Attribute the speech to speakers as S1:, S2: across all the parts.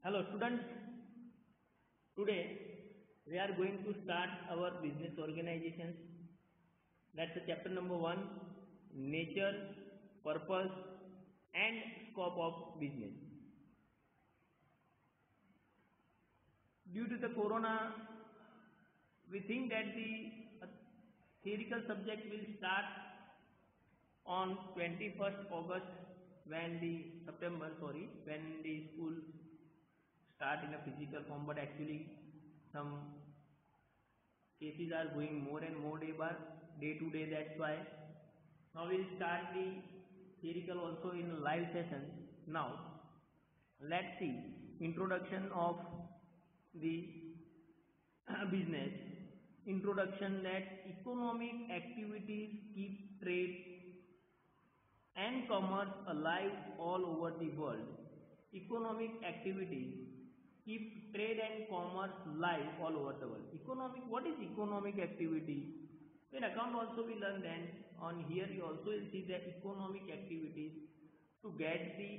S1: Hello students, today we are going to start our business organizations. That's the chapter number 1, nature, purpose and scope of business. Due to the corona, we think that the theoretical subject will start on 21st August when the school start in a physical form, but actually some cases are going more and more day to day. That's why now we'll start the theoretical also in live session. Now let's see introduction of the business. Introduction that economic activities keep trade and commerce alive all over the world. Economic activities keep trade and commerce live all over the world. What is economic activity? In account also we learn, then on here you also will see the economic activities to get the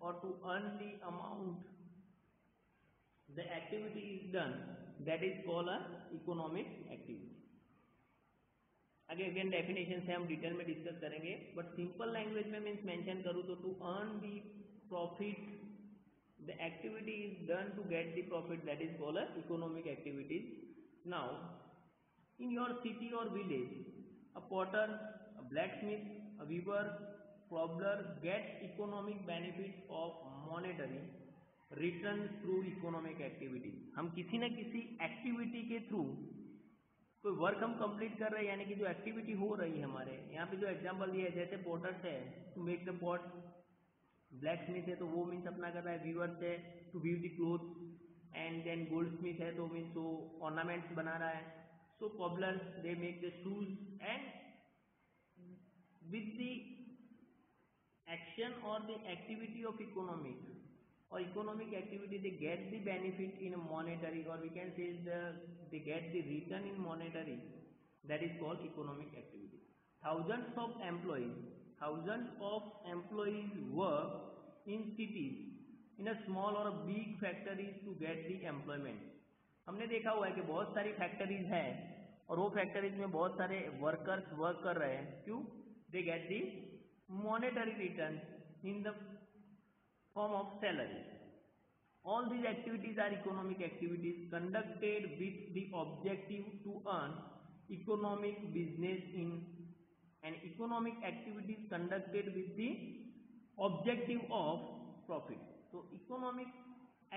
S1: or to earn the amount the activity is done, that is called a economic activity. Again definition से हम detail में discuss करेंगे, but simple language में means mention करूँ तो to earn the profit, the activity is done to get the profit, that is called a economic activities. Now in your city और village, a potter, a blacksmith, a weaver, cobbler gets economic benefit of monetary return through economic activities. हम किसी न किसी activity के through कोई work हम complete कर रहे हैं, यानी कि जो एक्टिविटी हो रही है हमारे यहाँ पे, जो एग्जांपल दिया है जैसे पोटर्स है to make the pot, blacksmith है तो वो मीन्स अपना कर रहा है, वीवर्स है to weave the cloth, and then goldsmith है तो मीन्स वो ऑर्नामेंट्स बना रहा है. So cobblers they make the shoes, and with the action और the activity of economic or economic activity, they get the benefit in a monetary, or we can say they get the return in monetary, that is called economic activity. Thousands of employees work in cities, in a small or a big factories to get the employment. हमने देखा हुआ है कि बहुत सारी factories हैं और वो फैक्ट्रीज में बहुत सारे वर्कर्स वर्क कर रहे हैं. क्यों? दे get the monetary returns in the form of salary. All these activities are economic activities conducted with the objective to earn economic business in an economic activities conducted with the objective of profit. So economic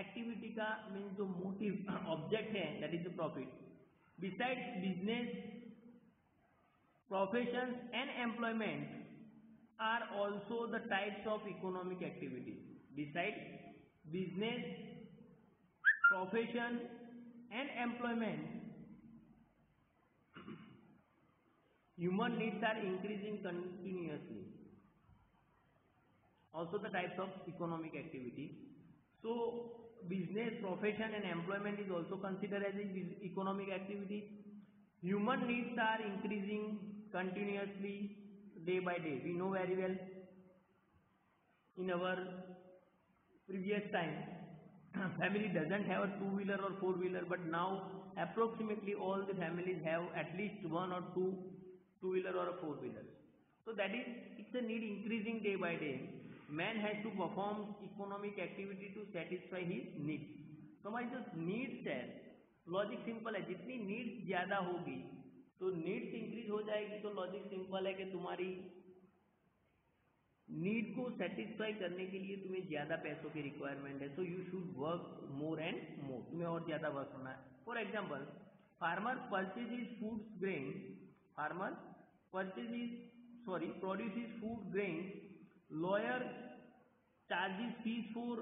S1: activity का means जो motive object है, that is the profit. Besides business, professions and employment are also the types of economic activities. Besides business, profession and employment, human needs are increasing continuously. Also the types of economic activity. So business, profession and employment is also considered as an economic activity. Human needs are increasing continuously day by day. We know very well in our previous time family doesn't have a two-wheeler or four-wheeler, but now approximately all the families have at least one or two-wheeler or a four-wheeler. So that is, it's a need increasing day by day. Man has to perform economic activity to satisfy his needs. तो हमारी जो needs है, logic simple है, जितनी needs ज़्यादा होगी तो needs increase हो जाएगी. तो लॉजिक सिंपल है कि तुम्हारी नीड को सेटिस्फाई करने के लिए तुम्हें ज़्यादा पैसों की रिक्वायरमेंट है. So you should work more and more, तुम्हें और ज़्यादा वर्क करना है. For example, farmer produces food grain, lawyer charges fees for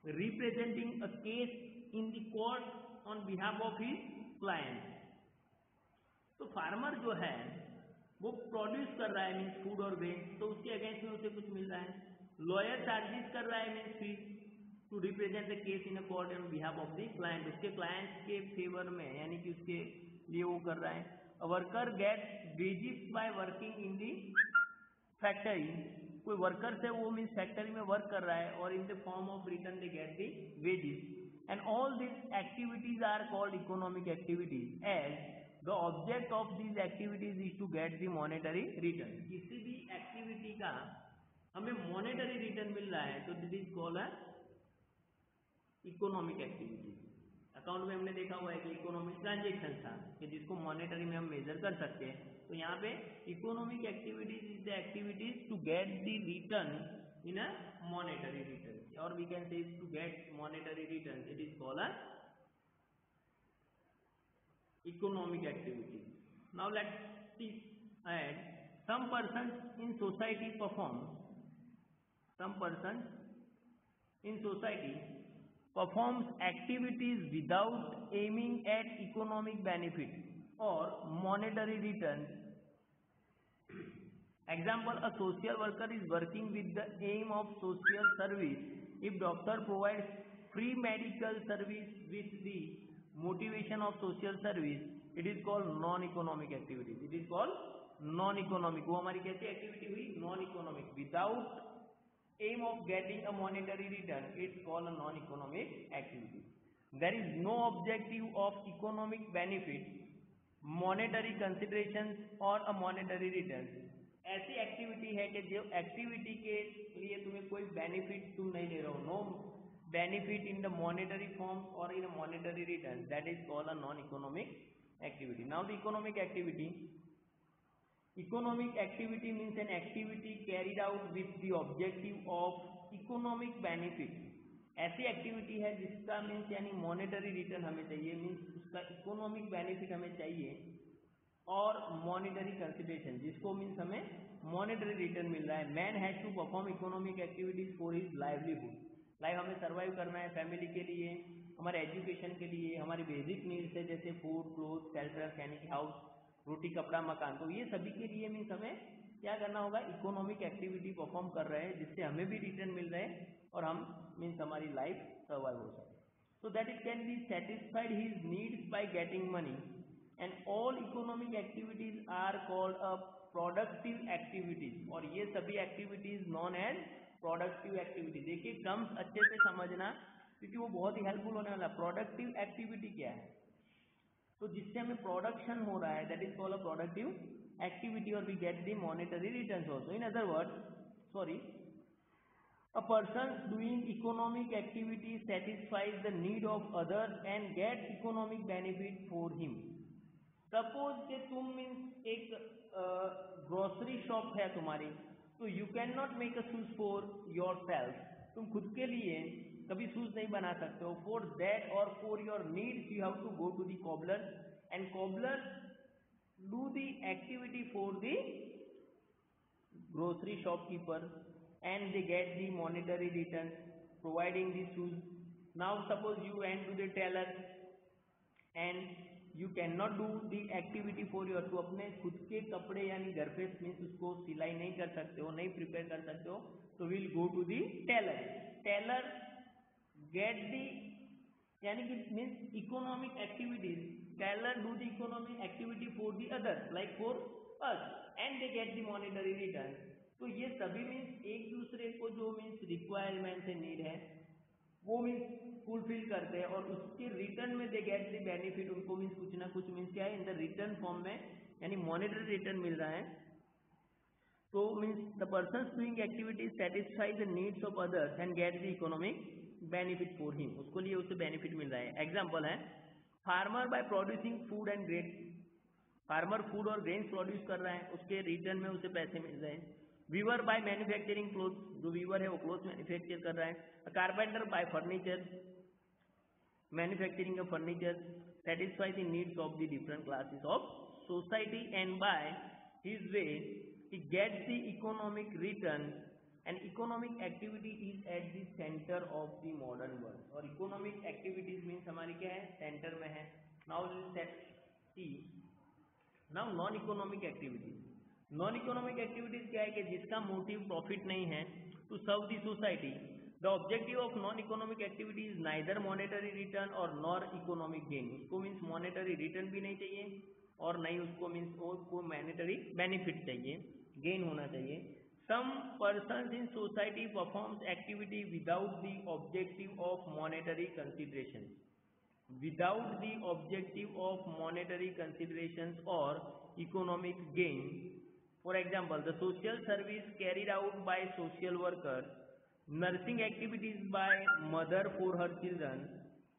S1: representing a case in the court on behalf of his client. तो फार्मर जो है वो प्रोड्यूस कर रहा है मीन्स फूड और ग्रेन, तो उसके अगेंस्ट में उसे कुछ मिल रहा है. लॉयर चार्जेस कर रहा है means fees to represent the case in a court on behalf of the client, उसके क्लाइंट के फेवर में, यानी कि उसके लिए वो कर रहा है. A worker gets wages by working in the factory कोई वर्कर्स है वो मीन्स फैक्ट्री में वर्क कर रहा है और in the form of return they get the wages and all this activities are called economic activities as the object of this activities is to get the monetary return. किसी भी activity का हमें monetary return मिल रहा है तो this is called a economic activity. Account में हमने देखा हुआ है कि इकोनॉमिक ट्रांजेक्शन था कि जिसको मॉनेटरी में हम मेजर कर सकते हैं। तो यहाँ पे economic activities is the activities to get the return in a monetary return और we can say to get monetary return it is called a economic activity. Now let's see add some persons in society performs activities without aiming at economic benefit or monetary returns. Example, a social worker is working with the aim of social service. If doctor provides free medical service with the motivation of social service, it is called non-economic activities. It is called non-economic. वो हमारी कैसी activity हुई? Non-economic. Without aim of getting a monetary return, it's called a non-economic activity. There is no objective of economic benefit, monetary considerations or a monetary return. ऐसी activity है कि जो activity के लिए तुम्हें कोई बेनिफिट तुम नहीं ले रहे हो, no benefit in the monetary form और in a monetary return, that is called a non economic activity. Now the economic activity. Economic activity means an activity carried out with the objective of economic benefit. ऐसी activity है जिसका means यानी monetary return हमें चाहिए, means उसका economic benefit हमें चाहिए और मॉनेटरी कंसिडरेशन जिसको मीन्स हमें मॉनेटरी रिटर्न मिल रहा है. Man has to perform economic activities for his livelihood. Life हमें सर्वाइव करना है, फैमिली के लिए, हमारे एजुकेशन के लिए, हमारी बेसिक नीड्स है जैसे फूड, क्लोथ, शेल्टर यानी कि हाउस, रोटी, कपड़ा, मकान. तो ये सभी के लिए मीन्स हमें क्या करना होगा? इकोनॉमिक एक्टिविटी परफॉर्म कर रहे हैं जिससे हमें भी रिटर्न मिल रहे हैं और हम मीन्स हमारी लाइफ सर्वाइव हो सके. So that it can be satisfied his needs by getting money and all economic activities are called a productive activities. और ये सभी activities non as productive activity. देखिए टर्म्स अच्छे से समझना क्योंकि वो बहुत ही हेल्पफुल होने वाला. प्रोडक्टिव एक्टिविटी क्या है? तो जिससे हमें प्रोडक्शन हो रहा है that is called a productive activity और we get the monetary returns also. In other words, a person doing economic activity satisfies the need of others and gets economic benefit for him. Suppose कि तुम means एक grocery shop है तुम्हारी, तो you can not make a shoes for your self. तुम खुद के लिए कभी शूज नहीं बना सकते हो. फॉर दैट और for your needs you have to go to the cobbler and cobbler do the activity for the grocery shopkeeper and they get the monetary return providing the shoes. Now suppose you went to the tailor and you cannot do the activity for your, तो अपने खुद के कपड़े यानी घर पे means उसको सिलाई नहीं कर सकते हो, नहीं प्रिपेयर कर सकते हो, तो will go to the tailor. Tailor get the यानी कि means economic activities. Tailor do the economic activity for the other like for us and they get the monetary return. तो ये सभी मीन्स एक दूसरे को जो मीन्स रिक्वायरमेंट से नीड है वो मीन्स फुलफिल करते हैं और उसके रिटर्न में दे गेट द बेनिफिट. उनको मीन्स कुछ ना कुछ मीन्स क्या है इन द रिटर्न फॉर्म में यानी मॉनेटरी रिटर्न मिल रहा है. तो means the person doing activity satisfy the needs of others and gate the economic benefit for him. उसको लिए उससे बेनिफिट मिल रहा है. एग्जाम्पल है farmer by producing food and grain. Farmer food और ग्रेन्स प्रोड्यूस कर रहा है, उसके रिटर्न में उसे पैसे मिल रहे हैं. वीवर बाय मैन्युफैक्चरिंग क्लोथ, जो वीवर है वो क्लोथ मैन्युफैक्चर कर रहा है. Carpenter by furniture, manufacturing of furniture, satisfy the needs of the different classes of society and by his way he gets the economic return. And economic activity is at the centre of the modern world. और economic activities means हमारी क्या है? Centre में है. Now non economic activities. Non economic activities क्या है कि जिसका मोटिव प्रॉफिट नहीं है to serve the society. The objective of non economic activity is neither monetary return और नॉर इकोनॉमिक गेन. उसको मीन्स मॉनेटरी रिटर्न भी नहीं चाहिए और नहीं उसको मीन्स कोई मॉनेटरी बेनिफिट चाहिए, गेन होना चाहिए. Some persons in society performs activity without the objective of monetary considerations. Without the objective of monetary considerations or economic gain. For example, the social service carried out by social workers, nursing activities by mother for her children,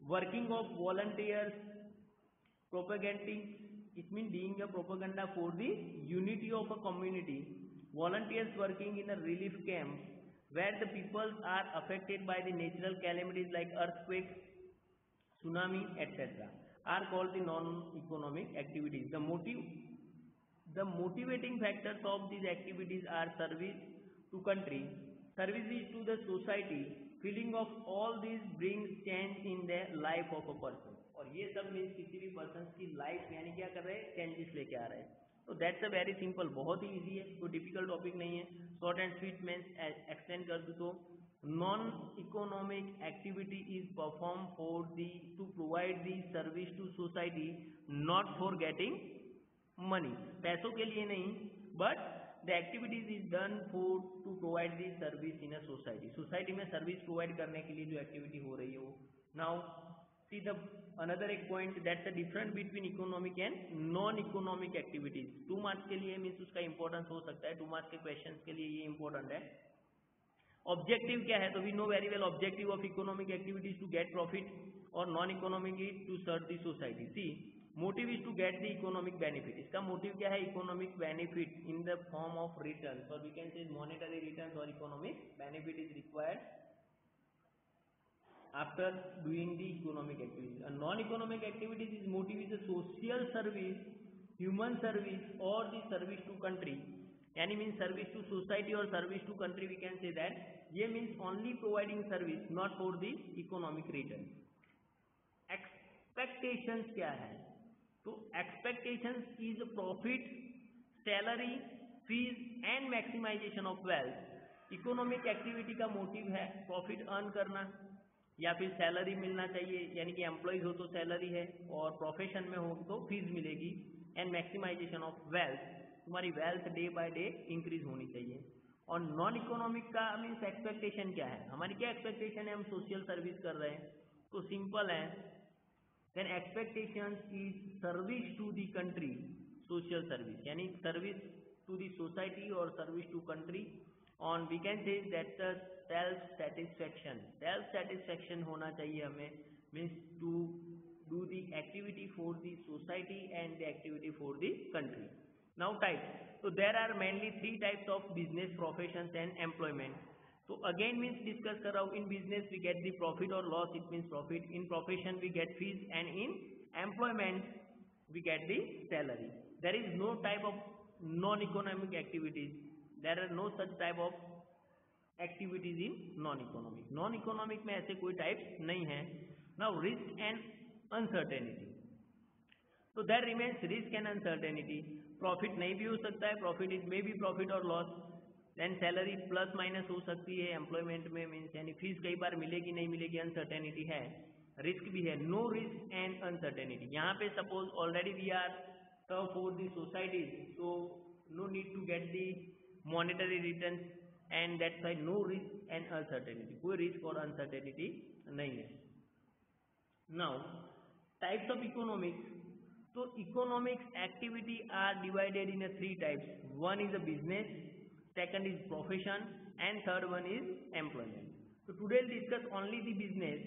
S1: working of volunteers, propagating, it means being a propaganda for the unity of a community, volunteers working in a relief camp where the people are affected by the natural calamities like earthquakes, tsunami, etc. are called the non-economic activities. The motivating factors of these activities are service to country, services to the society, feeling of all these brings change in the life of a person. और ये सब means किसी भी person की life यानी क्या कर रहे हैं, चेंजेस लेके आ रहे हैं. तो दैट्स अ वेरी सिंपल, बहुत ही ईजी है, कोई डिफिकल्ट टॉपिक नहीं है. Short and sweet means extend कर दूँ तो non economic activity is perform for the to provide the service to society, not for getting money, पैसों के लिए नहीं, but the activities is done for to provide the service in a society. Society में service provide करने के लिए जो एक्टिविटी हो रही है वो. नाउ सी द अनदर एक point, that's the difference between economic and non economic activities. 2 marks के लिए मीन्स उसका इंपॉर्टेंस हो सकता है, 2 मार्क्स के क्वेश्चन के लिए ये इंपॉर्टेंट है. ऑब्जेक्टिव क्या है, तो we know very well objective of economic activities to get profit और non economic is to serve the society. See motive is to get the economic benefit. इसका मोटिव क्या है, economic benefit in the form of return, और we can say monetary return और economic benefit is required after doing the economic activities. A non-economic activities is motive is a social service, human service or the service to country. Yani means service to society or service to country, we can say that. Ye means only providing service, not for the economic return. Expectations क्या है, तो expectations is profit, salary, fees and maximization of wealth. Economic activity का motive है profit earn करना या फिर salary मिलना चाहिए, यानी कि एम्प्लॉयज हो तो सैलरी है और प्रोफेशन में हो तो फीस मिलेगी, एंड मैक्सिमाइजेशन ऑफ वेल्थ, तुम्हारी wealth day by day increase होनी चाहिए. और नॉन इकोनॉमिक का मीन्स एक्सपेक्टेशन क्या है, हमारी क्या एक्सपेक्टेशन है, हम सोशल सर्विस कर रहे हैं तो सिंपल है. Then expectation is service to the country, social service यानी सर्विस टू दी सोसाइटी और service to country. On we can say that self satisfaction होना चाहिए हमें, means to do the activity for the society and the activity for the country. Now types, तो there are mainly 3 types of business, profession and employment. तो again means discuss कर रहा हूँ, in business we get the profit और loss, it means profit. In profession we get fees and in employment we get the salary. There is no type of non economic activities, there are no such type of activities in non economic. Non economic में ऐसे कोई types नहीं है. Now risk and uncertainty, तो there remains risk and uncertainty. Profit नहीं भी हो सकता है, profit is may be profit और loss. Then salary plus minus हो सकती है एम्प्लॉयमेंट में, मीन्स यानी फीस कई बार मिलेगी नहीं मिलेगी, अनसर्टेनिटी है. रिस्क भी है, नो रिस्क एंड अनसर्टेनिटी. यहाँ पे suppose already we are serve for the societies, so no need to get the monetary return, and that's why no risk and uncertainty, कोई रिस्क और अनसर्टेनिटी नहीं है. Now types of economics, तो economics activity are divided in 3 types. One is a business, second is profession and third one is employment. So today we'll discuss only the business.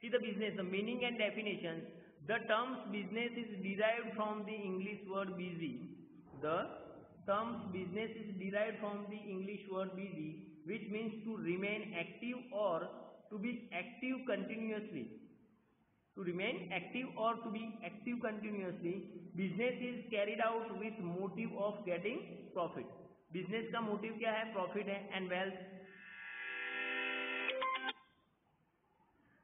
S1: See the business, the meaning and definitions. The term business is derived from the English word busy. The term business is derived from the English word busy, which means to remain active or to be active continuously. To remain active or to be active continuously. Business is carried out with motive of getting profit. Business का motive क्या है? Profit है and wealth.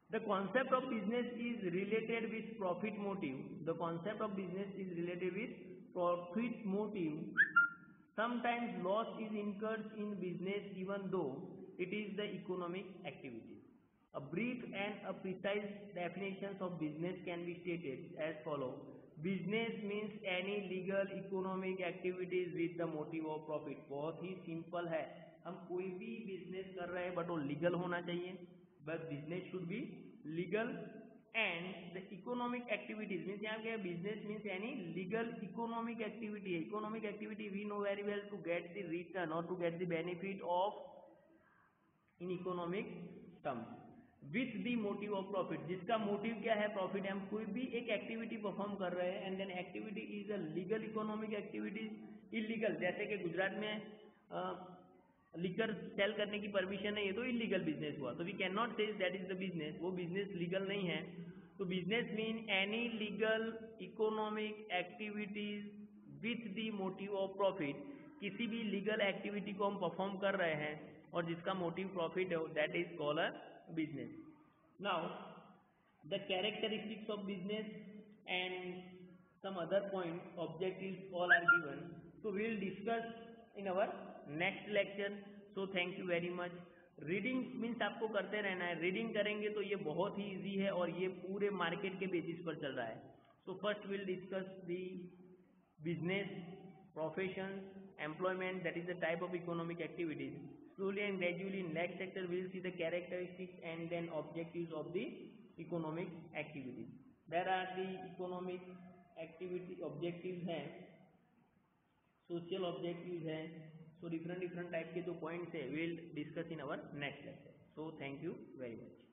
S1: The concept of business is related with profit motive. The concept of business is related with profit motive. Sometimes loss is incurred in business even though it is the economic activity. A brief and a precise definitions of business can be stated as follows. Business means any legal economic activities with the motive of profit. बहुत ही simple है. हम कोई भी business कर रहे हैं but वो legal होना चाहिए, but business should be legal and the economic activities means यहाँ क्या business means any legal economic activity है. Economic activity we know very well to get the return और to get the benefit of in economic terms with the motive of profit. जिसका motive क्या है profit है. हम कोई भी एक एक्टिविटी परफॉर्म कर रहे हैं and then activity is a legal economic activity. Illegal जैसे कि गुजरात में लिकर सेल करने की परमिशन है, ये तो इलीगल बिजनेस हुआ. तो we can not say that is the business. वो बिजनेस लीगल नहीं है. तो business mean any legal economic activities with the motive of profit. किसी भी लीगल एक्टिविटी को हम परफॉर्म कर रहे हैं और जिसका मोटिव प्रॉफिट है that is called a business. Now the characteristics of business and some other points, objectives all are given. So we will discuss in our next lecture. So thank you very much. Reading means आपको करते रहना है. Reading करेंगे तो ये बहुत ही easy है और ये पूरे मार्केट के बेसिस पर चल रहा है. So first will discuss the business, professions, employment, that is the type of economic activities. Slowly and gradually in next sector we will see the characteristics and then objectives of the economic activities. There are the economic activity objectives हैं, social objectives हैं. So different type के जो points है we will discuss in our next lecture. So thank you very much.